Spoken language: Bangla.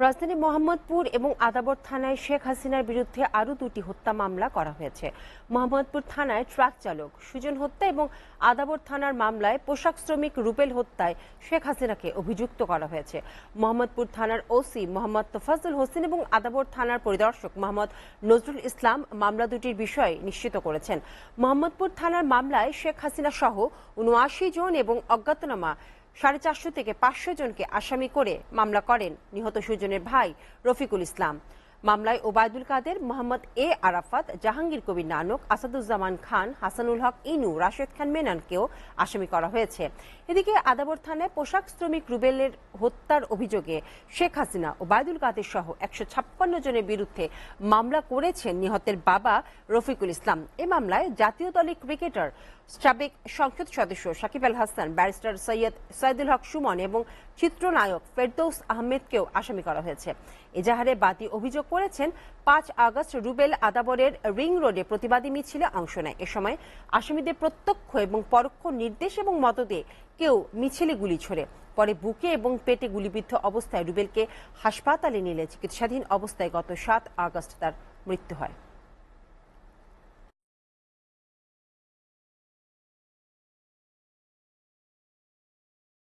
রাজধানী মোহাম্মদপুর এবং আদাবর থানায় শেখ হাসিনার বিরুদ্ধে আরও দুটি হত্যা মামলা করা হয়েছে। মোহাম্মদপুর থানায় ট্রাক চালক সুজন হত্যা এবং আদাবর থানার মামলায় পোশাক শ্রমিক রুবেল হত্যায় শেখ হাসিনাকে অভিযুক্ত করা হয়েছে। মোহাম্মদপুর থানার ওসি মোহাম্মদ তোফাজ্জল হোসেন এবং আদাবর থানার পরিদর্শক মোহাম্মদ নজরুল ইসলাম মামলা দুটির বিষয় নিশ্চিত করেছেন। মোহাম্মদপুর থানার মামলায় শেখ হাসিনা সহ ৭৯ জন এবং অজ্ঞাতনামা ৪৫০ থেকে ৫০০ জনকে আসামি করে মামলা করেন নিহত সুজনের ভাই রফিকুল ইসলাম। মামলায় ওবায়দুল কাদের, মোহাম্মদ এ আরাফাত, জাহাঙ্গীর কবির নানক, আসাদুজ্জামান খান, হাসানুল হক ইনু, রাশেদ খান মেননকেও আসামি করা হয়েছে। এদিকে আদাবর থানায় পোশাক শ্রমিক রুবেলের হত্যার অভিযোগে শেখ হাসিনা ওবায়দুল কাদের সহ ১৫৬ জনের বিরুদ্ধে মামলা করেছেন নিহতের বাবা রফিকুল ইসলাম। এ মামলায় জাতীয় দলের ক্রিকেটার সাবেক সংসদ সদস্য সাকিব আল হাসান, ব্যারিস্টার সৈয়দ সাইদুল হক সুমন এবং চিত্রনায়ক ফেরদৌস আহমেদকেও আসামি করা হয়েছে। এজাহারে বাদী অভিযোগ করেছেন ৫ আগস্ট রুবেল আদাবরের রিং রোডে প্রতিবাদী মিছিলে অংশ নেয়। এ সময় আসামিদের প্রত্যক্ষ এবং পরোক্ষ নির্দেশ এবং মদদে কেউ মিছিলে গুলি ছোড়ে। পরে বুকে এবং পেটে গুলিবিদ্ধ অবস্থায় রুবেলকে হাসপাতালে নিলে চিকিৎসাধীন অবস্থায় গত ৭ আগস্ট তার মৃত্যু হয়।